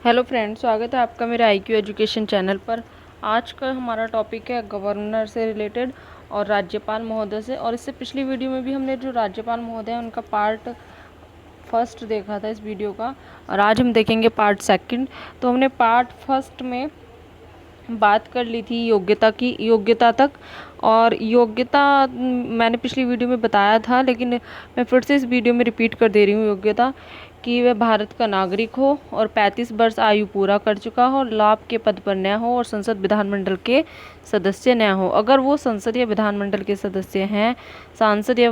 Hello friends, स्वागत है आपका मेरे IQ एजुकेशन चैनल पर। आज का हमारा टॉपिक है गवर्नर से रिलेटेड और राज्यपाल महोदय से। और इससे पिछली वीडियो में भी हमने जो राज्यपाल महोदय हैं उनका पार्ट फर्स्ट देखा था इस वीडियो का, और आज हम देखेंगे पार्ट सेकंड। तो हमने पार्ट फर्स्ट में बात कर ली थी योग्यता तक। और योग्यता मैंने पिछली वीडियो में बताया था, लेकिन मैं फिर से इस वीडियो में रिपीट कर दे रही हूँ। योग्यता कि वह भारत का नागरिक हो और 35 वर्ष आयु पूरा कर चुका हो, लाभ के पद पर न हो और संसद विधानमंडल के सदस्य न हो। अगर वो संसद या विधानमंडल के सदस्य हैं, सांसद या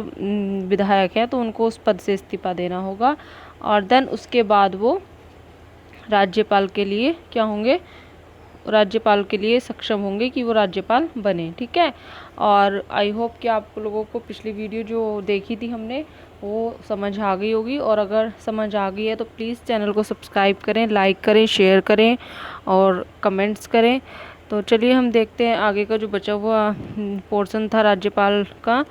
विधायक हैं, तो उनको उस पद से इस्तीफा देना होगा। और देन उसके बाद वो राज्यपाल के लिए क्या होंगे, राज्यपाल के लिए सक्षम होंगे कि वो राज्यपाल बने। ठीक है। और आई होप कि आप लोगों को पिछली वीडियो जो देखी थी हमने वो समझ आ गई होगी। और अगर समझ आ गई है तो प्लीज़ चैनल को सब्सक्राइब करें, लाइक करें, शेयर करें और कमेंट्स करें। तो चलिए हम देखते हैं आगे का जो बचा हुआ पोर्शन था राज्यपाल का,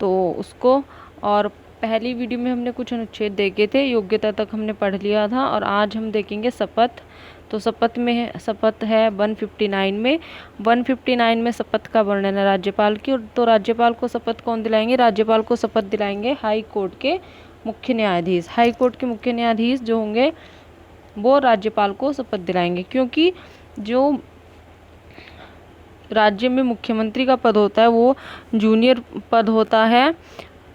तो उसको। और पहली वीडियो में हमने कुछ अनुच्छेद देखे थे, योग्यता तक हमने पढ़ लिया था। और आज हम देखेंगे शपथ। तो शपथ है 159 में। 159 में शपथ का वर्णन है राज्यपाल की। तो राज्यपाल को शपथ कौन दिलाएंगे? राज्यपाल को शपथ दिलाएंगे हाई कोर्ट के मुख्य न्यायाधीश। हाई कोर्ट के मुख्य न्यायाधीश जो होंगे वो राज्यपाल को शपथ दिलाएंगे, क्योंकि जो राज्य में मुख्यमंत्री का पद होता है वो जूनियर पद होता है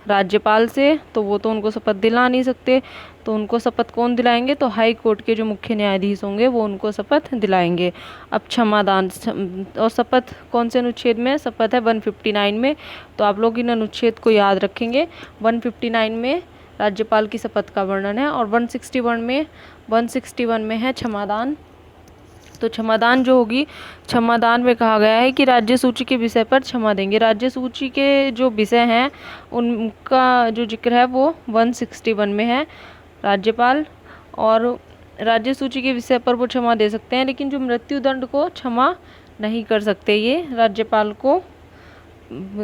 राज्यपाल से, तो वो तो उनको शपथ दिला नहीं सकते। तो उनको शपथ कौन दिलाएंगे? तो हाई कोर्ट के जो मुख्य न्यायाधीश होंगे वो उनको शपथ दिलाएंगे। अब क्षमादान और शपथ कौन से अनुच्छेद में? शपथ है 159 में। तो आप लोग इन अनुच्छेद को याद रखेंगे। 159 में राज्यपाल की शपथ का वर्णन है। और 161 में है क्षमादान। तो क्षमादान जो होगी, क्षमादान में कहा गया है कि राज्य सूची के विषय पर क्षमा देंगे। राज्य सूची के जो विषय हैं उनका जो जिक्र है वो 161 में है राज्यपाल। और राज्य सूची के विषय पर वो क्षमा दे सकते हैं, लेकिन जो मृत्यु दंड को क्षमा नहीं कर सकते। ये राज्यपाल को,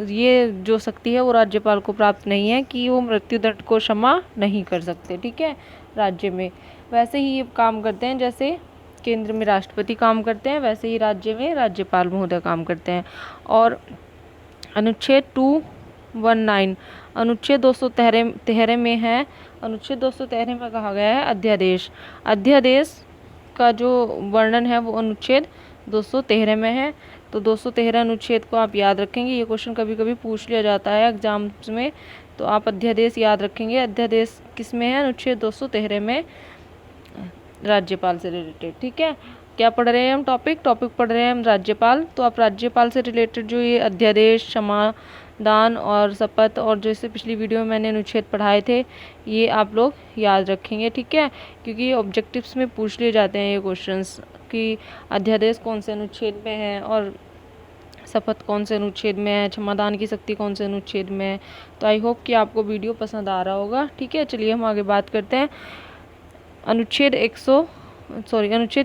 ये जो शक्ति है वो राज्यपाल को प्राप्त नहीं है कि वो मृत्यु दंड को क्षमा नहीं कर सकते। ठीक है। राज्य में वैसे ही ये काम करते हैं, जैसे केंद्र में राष्ट्रपति काम करते हैं, वैसे ही राज्य में राज्यपाल महोदय काम करते हैं। और अनुच्छेद 219 अनुच्छेद 213 में है। अनुच्छेद 213 में कहा गया है अध्यादेश। अध्यादेश का जो वर्णन है वो अनुच्छेद 213 में है। तो 213 अनुच्छेद को आप याद रखेंगे। ये क्वेश्चन कभी कभी पूछ लिया जाता है एग्जाम्स में, तो आप अध्यादेश याद रखेंगे। अध्यादेश किस में है? अनुच्छेद 213 में, राज्यपाल से रिलेटेड। ठीक है। क्या पढ़ रहे हैं हम? टॉपिक पढ़ रहे हैं हम राज्यपाल। तो आप राज्यपाल से रिलेटेड जो ये अध्यादेश, क्षमादान और शपथ और जो इससे पिछली वीडियो में मैंने अनुच्छेद पढ़ाए थे ये आप लोग याद रखेंगे। ठीक है। क्योंकि ये ऑब्जेक्टिव्स में पूछ लिए जाते हैं ये क्वेश्चंस कि अध्यादेश कौन से अनुच्छेद में है और शपथ कौन से अनुच्छेद में है, क्षमादान की शक्ति कौन से अनुच्छेद में है। तो आई होप कि आपको वीडियो पसंद आ रहा होगा। ठीक है। चलिए हम आगे बात करते हैं। अनुच्छेद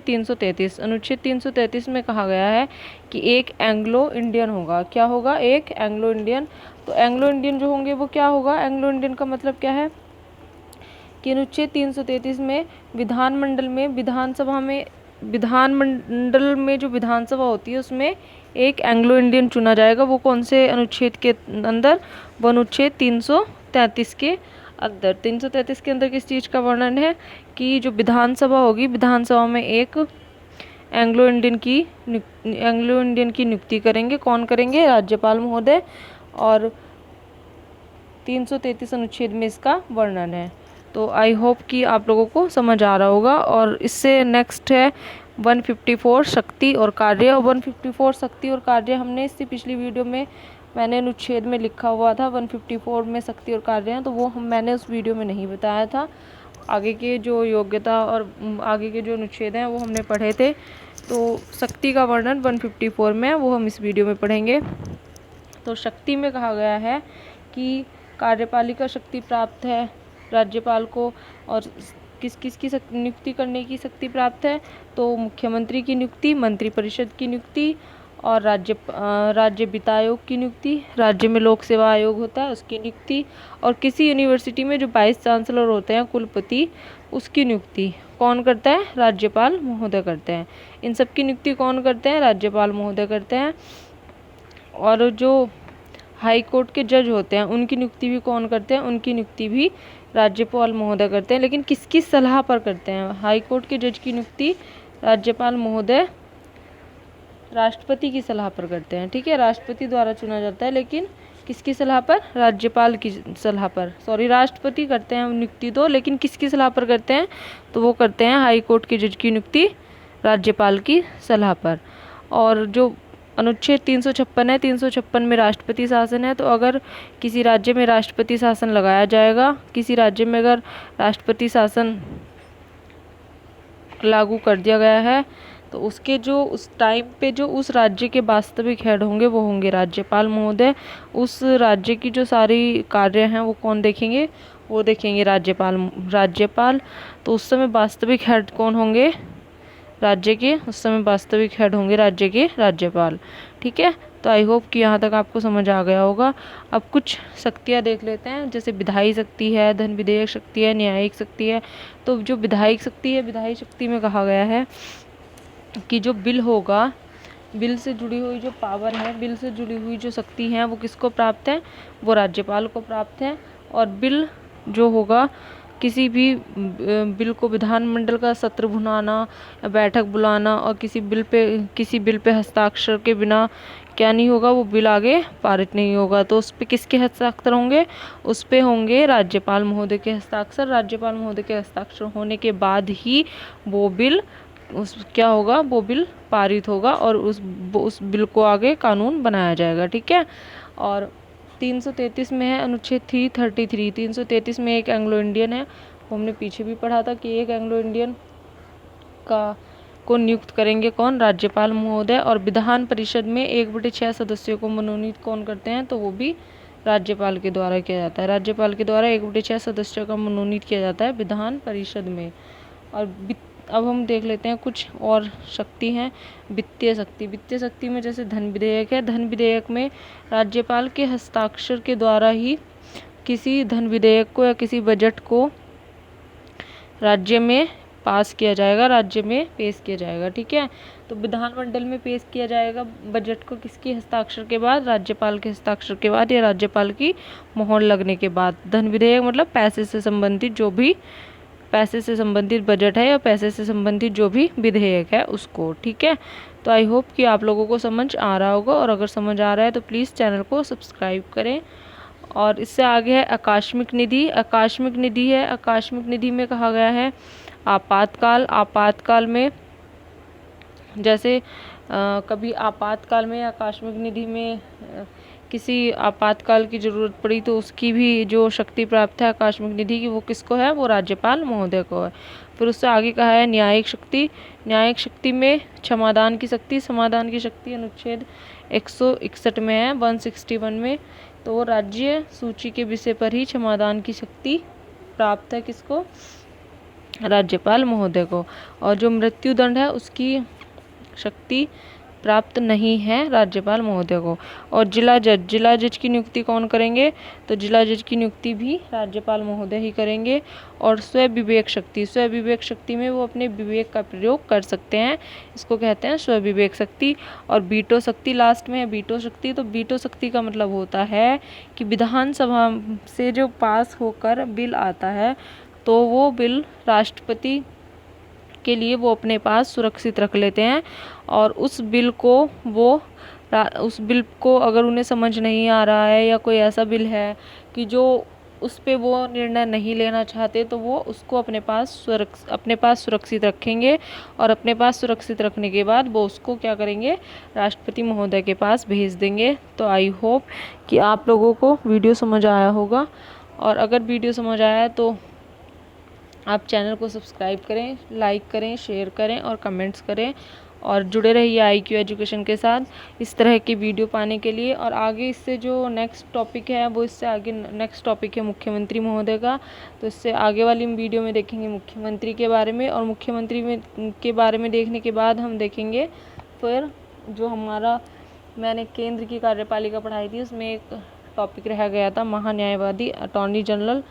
333। अनुच्छेद 333 में कहा गया है कि एक एंग्लो इंडियन होगा। क्या होगा? एक एंग्लो इंडियन। तो एंग्लो इंडियन जो होंगे वो क्या होगा? एंग्लो इंडियन का मतलब क्या है कि अनुच्छेद 333 में विधानमंडल में जो विधानसभा होती है उसमें एक एंग्लो इंडियन चुना जाएगा। वो कौन से अनुच्छेद के अंदर? वो अनुच्छेद 333 के अंदर। 333 के अंदर किस चीज़ का वर्णन है कि जो विधानसभा होगी, विधानसभा में एक एंग्लो इंडियन की नियुक्ति करेंगे। कौन करेंगे? राज्यपाल महोदय। और 333 अनुच्छेद में इसका वर्णन है। तो आई होप कि आप लोगों को समझ आ रहा होगा। और इससे नेक्स्ट है 154 शक्ति और कार्य। और 154 शक्ति और कार्य हमने इससे पिछली वीडियो में मैंने अनुच्छेद में लिखा हुआ था 154 में शक्ति और कार्य हैं, तो वो मैंने उस वीडियो में नहीं बताया था। आगे के जो योग्यता और आगे के जो अनुच्छेद हैं वो हमने पढ़े थे। तो शक्ति का वर्णन 154 में है, वो हम इस वीडियो में पढ़ेंगे। तो शक्ति में कहा गया है कि कार्यपालिका शक्ति प्राप्त है राज्यपाल को। और किस किस की नियुक्ति करने की शक्ति प्राप्त है? तो मुख्यमंत्री की नियुक्ति, मंत्रिपरिषद की नियुक्ति और राज्य वित्त आयोग की नियुक्ति, राज्य में लोक सेवा आयोग होता है उसकी नियुक्ति, और किसी यूनिवर्सिटी में जो 22 चांसलर होते हैं, कुलपति, उसकी नियुक्ति कौन करता है? राज्यपाल महोदय करते हैं। इन सब की नियुक्ति कौन करते हैं? राज्यपाल महोदय करते हैं। और जो हाई कोर्ट के जज होते हैं उनकी नियुक्ति भी कौन करते हैं? उनकी नियुक्ति भी राज्यपाल महोदय करते हैं। लेकिन किसकी सलाह पर करते हैं? हाई कोर्ट के जज की नियुक्ति राज्यपाल महोदय राष्ट्रपति की सलाह पर करते हैं। ठीक है, राष्ट्रपति द्वारा चुना जाता है, लेकिन किसकी सलाह पर? राज्यपाल की सलाह पर। सॉरी, राष्ट्रपति करते हैं नियुक्ति तो, लेकिन किसकी सलाह पर करते हैं? तो वो करते हैं हाई कोर्ट के जज की नियुक्ति राज्यपाल की सलाह पर। और जो अनुच्छेद 356 है, 356 में राष्ट्रपति शासन है। तो अगर किसी राज्य में राष्ट्रपति शासन लगाया जाएगा, किसी राज्य में अगर राष्ट्रपति शासन लागू कर दिया गया है, तो उसके जो उस टाइम पे जो उस राज्य के वास्तविक हेड होंगे वो होंगे राज्यपाल महोदय। उस राज्य की जो सारी कार्य हैं वो कौन देखेंगे? वो देखेंगे राज्यपाल। तो उस समय वास्तविक हेड कौन होंगे? राज्य के उस समय वास्तविक हेड होंगे राज्य के राज्यपाल। ठीक है, तो आई होप कि यहाँ तक आपको समझ आ गया होगा। अब कुछ शक्तियाँ देख लेते हैं, जैसे विधायी शक्ति है, धन विधेयक शक्ति है, न्यायिक शक्ति है। तो जो विधायिक शक्ति है, विधायी शक्ति में कहा गया है कि जो बिल होगा, बिल से जुड़ी हुई जो पावर है, बिल से जुड़ी हुई जो शक्ति है, वो किसको प्राप्त है? वो राज्यपाल को प्राप्त है। और बिल जो होगा, किसी भी बिल को विधानमंडल का सत्र बुलाना, बैठक बुलाना और किसी बिल पे हस्ताक्षर के बिना क्या नहीं होगा? वो बिल आगे पारित नहीं होगा। तो उस पे किसके हस्ताक्षर होंगे? उस पे होंगे राज्यपाल महोदय के हस्ताक्षर। राज्यपाल महोदय के हस्ताक्षर होने के बाद ही वो बिल क्या होगा? वो बिल पारित होगा और उस बिल को आगे कानून बनाया जाएगा। ठीक है, और 333 में है अनुच्छेद 333। 333 में एक एंग्लो इंडियन है, वो हमने पीछे भी पढ़ा था कि एक एंग्लो इंडियन को नियुक्त करेंगे कौन? राज्यपाल महोदय। और विधान परिषद में 1/6 सदस्यों को मनोनीत कौन करते हैं? तो वो भी राज्यपाल के द्वारा किया जाता है। राज्यपाल के द्वारा 1/6 सदस्यों का मनोनीत किया जाता है विधान परिषद में। और अब हम देख लेते हैं कुछ और शक्ति हैं। वित्तीय शक्ति। वित्तीय शक्ति में जैसे धन विधेयक है, धन विधेयक में राज्यपाल के हस्ताक्षर के द्वारा ही किसी धन विधेयक को या किसी बजट को राज्य में पास किया जाएगा, राज्य में पेश किया जाएगा। ठीक है, तो विधानमंडल में पेश किया जाएगा बजट को किसके हस्ताक्षर के बाद? राज्यपाल के हस्ताक्षर के बाद या राज्यपाल की मोहर लगने के बाद। धन विधेयक मतलब पैसे से संबंधित जो भी पैसे से संबंधित बजट है या पैसे से संबंधित जो भी विधेयक है उसको। ठीक है, तो आई होप कि आप लोगों को समझ आ रहा होगा, और अगर समझ आ रहा है तो प्लीज़ चैनल को सब्सक्राइब करें। और इससे आगे है आकस्मिक निधि। आकस्मिक निधि है, आकस्मिक निधि में कहा गया है आपातकाल। आपातकाल में जैसे कभी आपातकाल में आकस्मिक निधि में किसी आपातकाल की ज़रूरत पड़ी तो उसकी भी जो शक्ति प्राप्त है आकस्मिक निधि की, वो किसको है? वो राज्यपाल महोदय को है। फिर उससे आगे कहा है न्यायिक शक्ति। न्यायिक शक्ति में क्षमादान की शक्ति। समाधान की शक्ति अनुच्छेद 161 में है, 161 में। तो वो राज्य सूची के विषय पर ही क्षमादान की शक्ति प्राप्त है किसको? राज्यपाल महोदय को। और जो मृत्युदंड है उसकी शक्ति प्राप्त नहीं है राज्यपाल महोदय को। और जिला जज की नियुक्ति कौन करेंगे? तो जिला जज की नियुक्ति भी राज्यपाल महोदय ही करेंगे। और स्व विवेक शक्ति में वो अपने विवेक का प्रयोग कर सकते हैं, इसको कहते हैं स्व विवेक शक्ति। और वीटो शक्ति लास्ट में है, वीटो शक्ति। तो वीटो शक्ति का मतलब होता है कि विधानसभा से जो पास होकर बिल आता है तो वो बिल राष्ट्रपति के लिए वो अपने पास सुरक्षित रख लेते हैं। और उस बिल को अगर उन्हें समझ नहीं आ रहा है या कोई ऐसा बिल है कि जो उस पे वो निर्णय नहीं लेना चाहते, तो वो उसको अपने पास सुरक्षित रखेंगे। और अपने पास सुरक्षित रखने के बाद वो उसको क्या करेंगे? राष्ट्रपति महोदय के पास भेज देंगे। तो आई होप कि आप लोगों को वीडियो समझ आया होगा। और अगर वीडियो समझ आया तो आप चैनल को सब्सक्राइब करें, लाइक करें, शेयर करें और कमेंट्स करें। और जुड़े रहिए IQ एजुकेशन के साथ इस तरह की वीडियो पाने के लिए। और आगे इससे जो नेक्स्ट टॉपिक है वो इससे आगे नेक्स्ट टॉपिक है मुख्यमंत्री महोदय का। तो इससे आगे वाली वीडियो में देखेंगे मुख्यमंत्री के बारे में। और के बारे में देखने के बाद हम देखेंगे फिर जो मैंने केंद्र की कार्यपालिका पढ़ाई थी उसमें एक टॉपिक रह गया था महान्यायवादी, अटॉर्नी जनरल।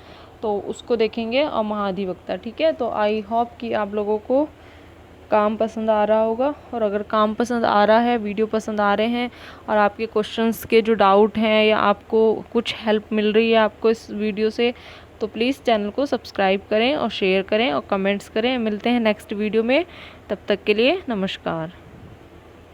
तो उसको देखेंगे, और महाधिवक्ता। ठीक है, तो आई होप कि आप लोगों को काम पसंद आ रहा होगा। और अगर काम पसंद आ रहा है, वीडियो पसंद आ रहे हैं, और आपके क्वेश्चंस के जो डाउट हैं या आपको कुछ हेल्प मिल रही है आपको इस वीडियो से, तो प्लीज़ चैनल को सब्सक्राइब करें और शेयर करें और कमेंट्स करें। मिलते हैं नेक्स्ट वीडियो में, तब तक के लिए नमस्कार।